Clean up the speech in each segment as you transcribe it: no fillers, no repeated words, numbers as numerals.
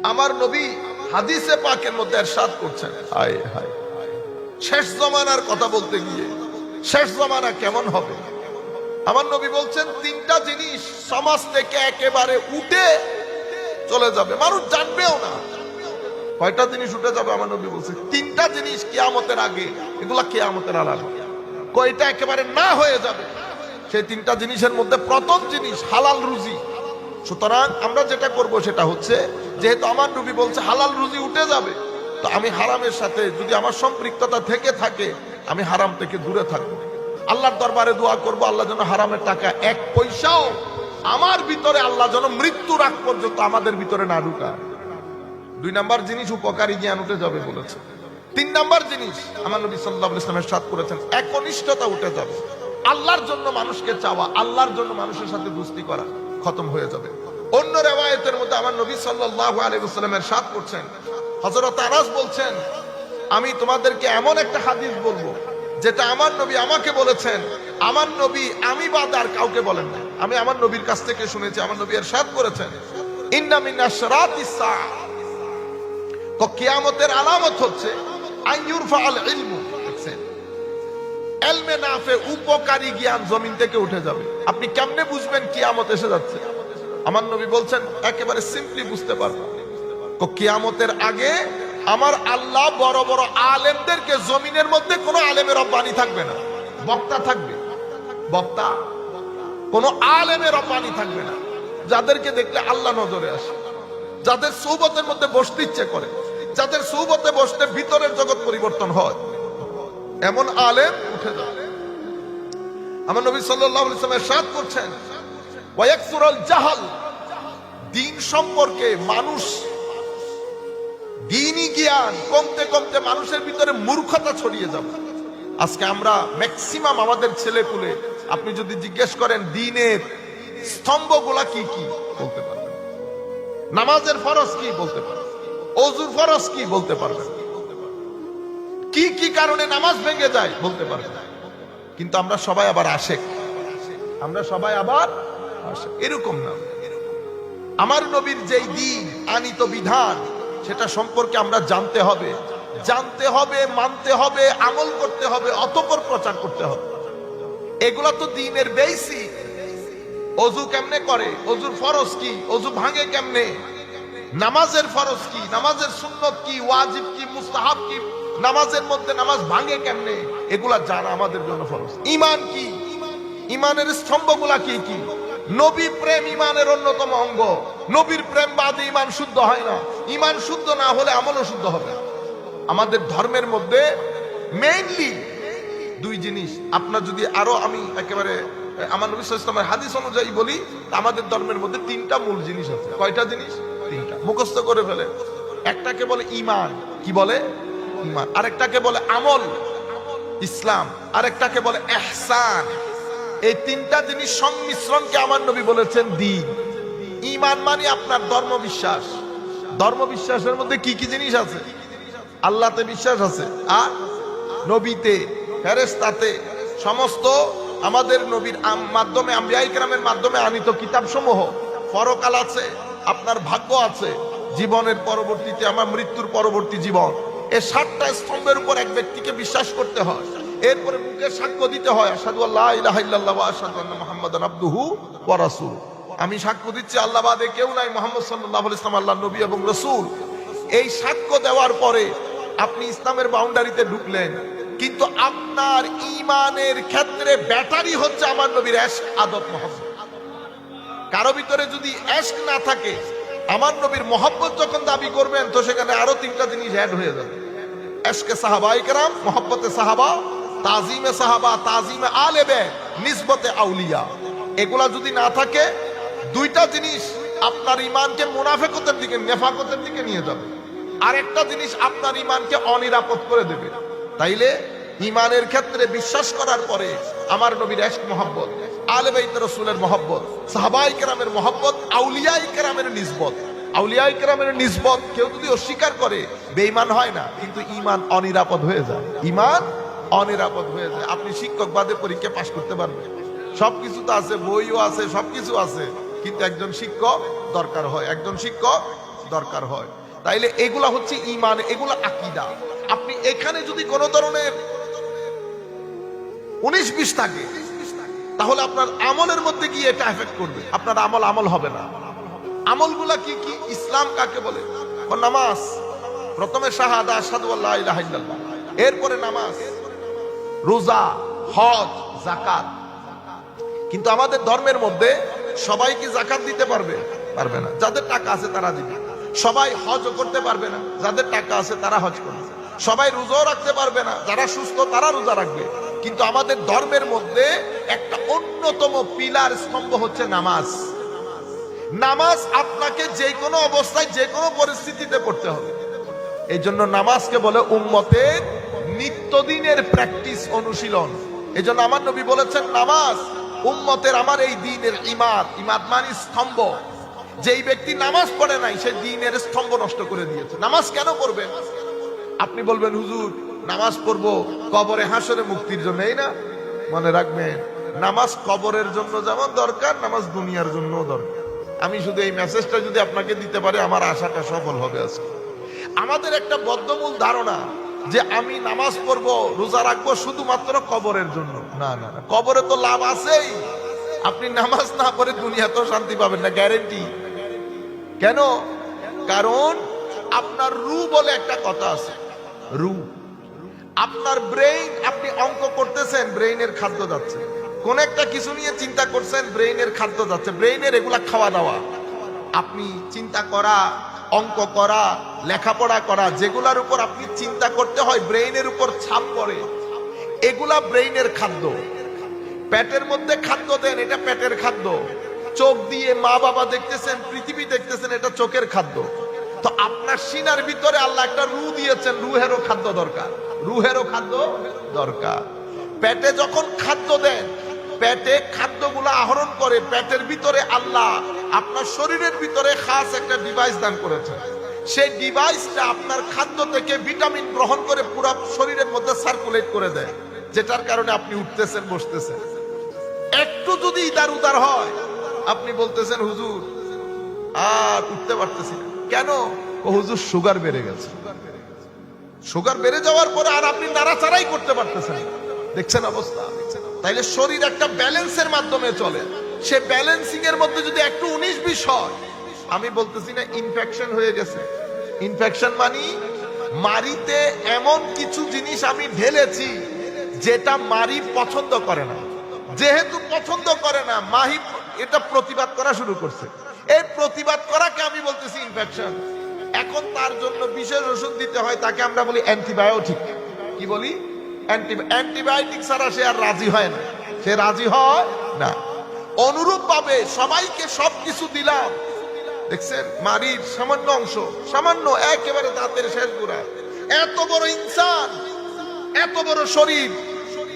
আমার নবী হাদিসে পাকের মধ্যে ইরশাদ করছেন, হায় হায়, শেষ জমানার কথা বলতে গিয়ে শেষ জমানা কেমন হবে। আমার নবী বলছেন তিনটা জিনিস সমাজ থেকে একেবারে উঠে চলে যাবে, মানুষ জানবেও না। কয়টা জিনিস উঠে যাবে? আমার নবী বলছে তিনটা জিনিস কিয়ামতের আগে, এগুলা কিয়ামতের আলাদা। কয়টা একেবারে না হয়ে যাবে? সেই তিনটা জিনিসের মধ্যে প্রথম জিনিস হালাল রুজি। সুতরাং আমরা যেটা করব সেটা হচ্ছে, যেহেতু আমার নবী বলছে হালাল রুজি উঠে যাবে, তো আমি হারামের সাথে যদি আমার সম্পৃক্ততা থেকে থাকে, আমি হারাম থেকে দূরে থাকবো। আল্লাহর দরবারে দোয়া করব, আল্লাহ যেন হারামের টাকা এক পয়সাও আমার ভিতরে, আল্লাহ যেন মৃত্যুর আগ পর্যন্ত আমাদের ভিতরে না ঢুকায়। 2 নাম্বার জিনিস উপকারী জ্ঞান উঠে যাবে বলেছে। 3 নাম্বার জিনিস আমার নবী সাল্লাল্লাহু আলাইহি ওয়াসাল্লাম ইরশাদ করেছেন, একনিষ্ঠতা উঠে যাবে। আল্লাহর জন্য মানুষকে চাওয়া, আল্লাহর জন্য মানুষের সাথে দোস্তি করা খতম হয়ে যাবে। অন্য রিওয়ায়াতের মধ্যে আমার নবী সাল্লাল্লাহু আলাইহি ওয়াসাল্লাম ইরশাদ করছেন, হযরত আনাস বলছেন, আমি তোমাদেরকে এমন একটা হাদিস বলবো যেটা আমার নবী আমাকে বলেছেন। আমার নবী আমি বাদ আর কাউকে বলেন না, আমি আমার নবীর কাছ থেকে শুনেছি। আমার নবী ইরশাদ করেছেন, ইন্না মিন আশরাতিস সাআ, তো কিয়ামতের আলামত হচ্ছে আইয়ুরফাআল ইলমু, দেখছেন, ইলমে নাফে, উপকারী জ্ঞান জমিন থেকে উঠে যাবে। আপনি কেমনে বুঝবেন কিয়ামত এসে যাচ্ছে? আমার নবী বলছেন একেবারে সিম্পলি বুঝতে পারবেন, তো কিয়ামতের আগে আমার আল্লাহ বড় বড় আলেমদেরকে, জমিনের মধ্যে কোনো আলেমের রব্বানি থাকবে না, বক্তা থাকবে, বক্তা, কোনো আলেমের রব্বানি থাকবে না, যাদেরকে দেখলে আল্লাহ নজরে আসে, যাদের সোহবতের মধ্যে বসতে ইচ্ছে করে, যাদের সোহবতে বসতে ভিতরের জগৎ পরিবর্তন হয়, এমন আলেম উঠে যাবে। আমার নবী সাল্লাল্লাহু আলাইহি ওয়াসাল্লাম ইরশাদ করছেন, ওয়ায়াকসুরুল জাহাল, দ্বীন সম্পর্কে মানুষ, দ্বীনি জ্ঞান কমতে কমতে মানুষের ভিতরে মূর্খতা ছড়িয়ে যাবে। আজকে আমরা ম্যাক্সিমাম আমাদের ছেলেপুলে, আপনি যদি জিজ্ঞেস করেন দ্বীনের স্তম্ভগুলা কি কি, বলতে পারবেন। নামাজের ফরজ কি, বলতে পারবেন। ওযুর ফরজ কি, বলতে পারবেন। কি কি কারণে নামাজ ভেঙে যায়, বলতে পারবেন। কিন্তু আমরা সবাই আবার আশেক, আমরা সবাই আবার আশেক, এরকম না। আমার নবীর যেই দ্বীন, আনিত বিধান, সেটা সম্পর্কে আমরা জানতে হবে, মানতে হবে, আমল করতে হবে, অতঃপর প্রচার করতে হবে। এগুলা তো দ্বীনের বেসিক। ওযু কেমনে করে, ওযুর ফরজ কি, ওযু ভাঙে কেমনে, নামাজের ফরজ কি, নামাজের সুন্নত কি, ওয়াজিব কি, মুস্তাহাব কি, নামাজের মধ্যে নামাজ ভাঙে কেমনে, এগুলা জানা আমাদের জন্য ফরজ। ঈমান কি, ঈমানের স্তম্ভগুলা কি কি। নবী প্রেম ঈমানের অন্যতম অঙ্গ। নবীর প্রেম বাদে ঈমান শুদ্ধ হয় না। ঈমান শুদ্ধ না হলে আমলও শুদ্ধ হবে। আমাদের ধর্মের মধ্যে মেইনলি 2 জিনিস। আপনার যদি আরো আমি একেবারে আমার নবী সাল্লাল্লাহু আলাইহি ওয়াসাল্লামের হাদিস অনুযায়ী বলি, আমাদের ধর্মের মধ্যে 3টা মূল জিনিস আছে। কয়টা জিনিস? 3টা। মুখস্থ করে ফেলে। একটাকে বলে ঈমান, কি বলে? ঈমান। আরেকটাকে বলে আমল, ইসলাম। আরেকটাকে বলে ইহসান। এই 3টা জিনিস সংমিশ্রণকে আমার নবী বলেছেন দ্বীন। ঈমান মানে আপনার ধর্মবিশ্বাস। ধর্মবিশ্বাসের মধ্যে কি কি জিনিস আছে? আল্লাহতে বিশ্বাস আছে, আর নবীতে, ফেরেশতাতে, সমস্ত আমাদের নবীর মাধ্যমে, আম্বিয়া ইকরামের মাধ্যমে আনিত কিতাবসমূহ, পরকাল আছে, আপনার ভাগ্য আছে, জীবনের পরবর্তীতে, আমার মৃত্যুর পরবর্তী জীবন। এই 7টা স্তম্ভের উপর এক ব্যক্তিকে বিশ্বাস করতে হয়। এরপরে মুখে সাক্ষ্য দিতে হয়, আশহাদু আল্লা ইলাহা ইল্লাল্লাহ ওয়া আশহাদু আন্না মুহাম্মাদান আবদুহু ওয়া রাসূলুহু। আমি সাক্ষ্য দিচ্ছি আল্লাহ বাদে কেউ নাই, মুহাম্মদ সাল্লাল্লাহু আলাইহি ওয়াসাল্লাম আল্লাহর নবী এবং রাসূল। এই সাক্ষ্য দেওয়ার পরে আপনি ইসলামের বাউন্ডারিতে ঢুকলেন, কিন্তু আপনার ঈমানের ক্ষেত্রে ব্যাটারি হচ্ছে আমার নবীর ইশক, আদব, মহব্বত। কারো ভিতরে যদি ইশক না থাকে, আমার নবীর মহব্বত যখন দাবি করবেন, তো সেখানে আরো 3টা জিনিস অ্যাড হয়ে যাবে। ইশকে সাহাবায়ে কেরাম, মহব্বতে সাহাবা, তাজিমে সাহাবা, তাজিমে আলে বাইত, নিসবতে আউলিয়া। এগুলা যদি না থাকে, 2টা জিনিস আপনার ঈমানকে মুনাফিকতের দিকে, নেফাকতের দিকে নিয়ে যাবে। আরেকটা জিনিস আপনার ঈমানকে অনিরাপদ করে দেবে। তাইলে ঈমানের ক্ষেত্রে বিশ্বাস করার পরে আমার নবীর ইশক, মহব্বত, আলে বাইত রাসূলের মহব্বত, সাহাবায়ে কেরামের মহব্বত, আউলিয়ায়ে কেরামের নিসবত। আউলিয়ায়ে কেরামের নিসবত কেউ যদি অস্বীকার করে, বেঈমান হয় না, কিন্তু ঈমান অনিরাপদ হয়ে যায়। ঈমান অনিরাপদ হয়ে যায়। আপনি শিক্ষক বাদে পরীক্ষা পাস করতে পারবেন, সবকিছু তো আছে, বইও আছে, সবকিছু আছে, কিন্তু একজন শিক্ষক দরকার হয়, একজন শিক্ষক দরকার হয়। তাইলে এগুলা হচ্ছে ঈমান, এগুলা আকীদা। আপনি এখানে যদি কোনো ধরনের 19-20 থাকে, তাহলে আপনার আমলের মধ্যে গিয়ে এটা এফেক্ট করবে, আপনার আমল হবে না। আমলগুলা কি কি? ইসলাম কাকে বলে? নামাজ। প্রথমে শাহাদা, আশহাদু আল্লা ইলাহা ইল্লাল্লাহ, এরপরে নামাজ, রোজা, হজ, যাকাত। কিন্তু আমাদের ধর্মের মধ্যে সবাই কি যাকাত দিতে পারবে? পারবে না। যাদের টাকা আছে তারা দিবে। সবাই হজ করতে পারবে না, যাদের টাকা আছে তারা হজ করবে। সবাই রোজাও রাখতে পারবে না, যারা সুস্থ তারা রোজা রাখবে। কিন্তু আমাদের ধর্মের মধ্যে একটা অন্যতম পিলার, স্তম্ভ হচ্ছে নামাজ। নামাজ আপনাকে যে কোনো অবস্থায়, যে কোনো পরিস্থিতিতে পড়তে হবে। এই জন্য নামাজকে বলে উম্মতের নিত্যদিনের প্র্যাকটিস, অনুশীলন। এই জন্য আমার নবী বলেছেন, নামাজ উম্মতের আমার এই দ্বীনের ইমাদ। ইমাদ মানে স্তম্ভ। যেই ব্যক্তি নামাজ পড়ে নাই, সে দ্বীনের স্তম্ভ নষ্ট করে দিয়েছে। নামাজ কেন পড়বেন? আপনি বলবেন, হুজুর নামাজ পড়বো কবরে হাসরে মুক্তির জন্য। এই না, মনে রাখবেন, নামাজ কবরের জন্য যেমন দরকার, নামাজ দুনিয়ার জন্য দরকার। আমি শুধু এই মেসেজটা যদি আপনাকে দিতে পারি, আমার আশাটা সফল হবে আজকে। আমাদের একটা বদ্ধমূল ধারণা যে আমি নামাজ পড়বো, রোজা রাখবো শুধুমাত্র কবরের জন্য। না না না, কবরে তো লাভ আছেই। আপনি নামাজ না পড়ে দুনিয়াতেও শান্তি পাবেন না, গ্যারেন্টি। কেন? কারণ আপনার রু বলে একটা কথা আছে, রু। আপনার ব্রেইন, আপনি অঙ্ক করতেছেন, ব্রেইনের খাদ্য যাচ্ছে। কোন একটা কিছু নিয়ে চিন্তা করছেন, ব্রেইনের খাদ্য যাচ্ছে। ব্রেইনের এগুলা খাওয়া দাওয়া। আপনি চিন্তা করা, অঙ্ক করা, লেখাপড়া করা, যেগুলার উপর আপনি চিন্তা করতে হয়, ব্রেইনের উপর ছাপ পড়ে, এগুলা ব্রেইনের খাদ্য। পেটের মধ্যে খাদ্য দেন, এটা পেটের খাদ্য। চোখ দিয়ে মা বাবা দেখতেছেন, পৃথিবী দেখতেছেন, এটা চোখের খাদ্য। তো আপনার সিনার ভিতরে আল্লাহ একটা রু দিয়েছেন, রুহেরও খাদ্য দরকার, রুহেরও খাদ্য দরকার। পেটে যখন খাদ্য দেন, পেটে খাদ্যগুলো আহরণ করে, পেটের ভিতরে আল্লাহ আপনার শরীরের ভিতরে খাস একটা ডিভাইস দান করেছে। সেই ডিভাইসটা আপনার খাদ্য থেকে ভিটামিন গ্রহণ করে পুরো শরীরের মধ্যে সার্কুলেট করে দেয়, যেটার কারণে আপনি উঠতেছেন, বসতেছেন। একটু যদি ইদার উদার হয়, আপনি বলতেছেন, হুজুর আর উঠতে পারতেছি না। কেন? হুজুর সুগার বেড়ে গেছে। সুগার বেড়ে যাওয়ার পরে আর আপনি নাড়াচাড়াই করতে পারতেছেন। দেখছেন অবস্থা? তাইলে শরীর একটা ব্যালেন্সের মাধ্যমে চলে। সে ব্যালেন্সিং এর মধ্যে যদি একটু 19-20 হয়, আমি বলতেছি না ইনফেকশন হয়ে গেছে। ইনফেকশন মানে মারিতে এমন কিছু জিনিস আমি ঢেলেছি যেটা মারি পছন্দ করে না। যেহেতু পছন্দ করে না, মাহি এটা প্রতিবাদ করা শুরু করছে। এই প্রতিবাদ করাকে আমি বলতেছি ইনফেকশন। এখন তার জন্য বিশেষ ওষুধ দিতে হয়, তাকে আমরা বলি অ্যান্টিবায়োটিক। কি বলি? অ্যান্টিবায়োটিক ছাড়া সে আর রাজি হয় না, সে রাজি হয় না। অনুরূপ ভাবে সবাইকে সবকিছু দিলাম, দেখছেন মারির সামান্য অংশ, সামান্য একেবারে দাঁতের শেষ গোড়া, এত বড় ইনসান, এত বড় শরীর,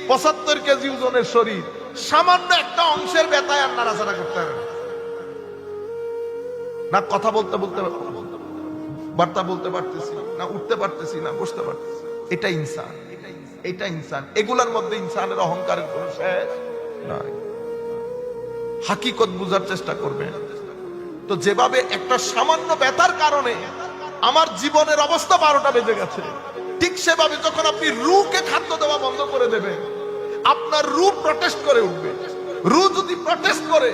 75 কেজি ওজনের শরীর, সামান্য একটা অংশের ব্যথায় আর নাড়াচাড়া করতে হবে না, কথা বলতে বলতে বার্তা বলতে পারতেছি না, উঠতে পারতেছি না, বসতে পারতেছি। এটা ইনসান, এটা ইনসান। এগুলার মধ্যে ইনসানের অহংকারের কোনো শেষ নাই। হাকিকত বুঝার চেষ্টা করবেন। তো যেভাবে একটা সামান্য ব্যথার কারণে আমার জীবনের অবস্থা 12টা বেজে গেছে, ঠিক সেভাবে যখন আপনি রুকে খাদ্য দেওয়া বন্ধ করে দেবেন, আপনার রু প্রটেস্ট করে উঠবে। রু যদি প্রটেস্ট করে,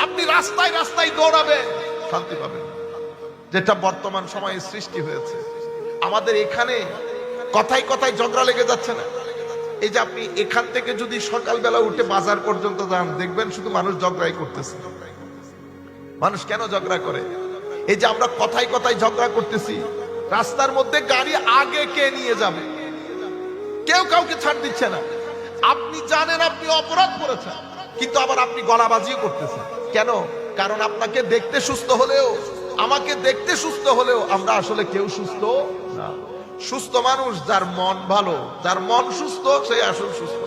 আপনি রাস্তায় রাস্তায় দৌড়াবেন, শান্তি পাবেন। যেটা বর্তমান সময়ে সৃষ্টি হয়েছে আমাদের এখানে, কথায় কথায় ঝগড়া লেগে যাচ্ছে না? এই যে আপনি এখান থেকে যদি সকালবেলা উঠে বাজার পর্যন্ত যান, দেখবেন শুধু মানুষ ঝগড়াই করতেছে। মানুষ কেন ঝগড়া করে? এই যে আমরা কথায় কথায় ঝগড়া করতেছি, রাস্তার মধ্যে গাড়ি আগে কে নিয়ে যাবে, কেউ কাউকে ছাড় দিচ্ছে না। আপনি জানেন আপনি অপরাধ করেছেন, কিন্তু আবার আপনি গলাবাজিও করতেছেন। কেন? কারণ আপনাকে দেখতে সুস্থ হলেও, আমাকে দেখতে সুস্থ হলেও আমরা আসলে কেউ সুস্থ না। সুস্থ মানুষ যার মন ভালো, যার মন সুস্থ, সেই আসল সুস্থ।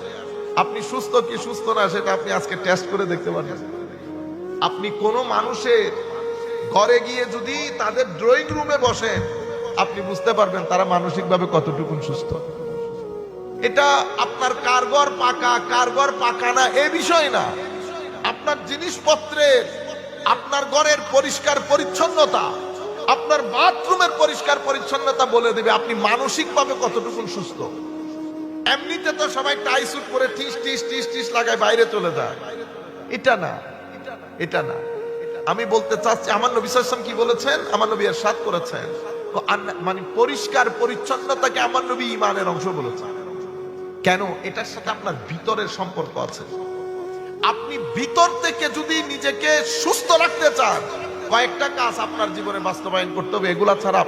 আপনি সুস্থ কি সুস্থ না সেটা আপনি আজকে টেস্ট করে দেখতে পারেন। আপনি কোন মানুষের ঘরে গিয়ে যদি তাদের ড্রয়িং রুমে বসেন, আপনি বুঝতে পারবেন তারা মানসিকভাবে কতটুকু সুস্থ। এটা আপনার কারগর পাকা, কারগর পাকা না এ বিষয় না। আপনার জিনিসপত্রের, আপনার ঘরের পরিষ্কার পরিচ্ছন্নতা, আপনার বাথরুমের পরিষ্কার পরিচ্ছন্নতা বলে দেবে আপনি মানসিকভাবে কতটুকু সুস্থ। এমনিতে তো সবাই টাই স্যুট পরে টিস টিস টিস টিস লাগায় বাইরে চলে যায়, এটা না, এটা না। আমি বলতে চাচ্ছি আমার নবী সাল্লাল্লাহু আলাইহি ওয়াসাল্লাম কি বলেছেন, আমার নবী ইরশাদ করেছেন, মানে পরিষ্কার পরিচ্ছন্নতাকে আমার নবী ঈমানের অংশ বলেছেন। কেন? এটার সাথে আপনার ভিতরের সম্পর্ক আছে। আপনি ভিতর থেকে যদি নিজেকে সুস্থ রাখতে চান, কয়েকটা কাজ আপনার জীবনে বাস্তবায়ন করতে হবে, এগুলা ছাড়া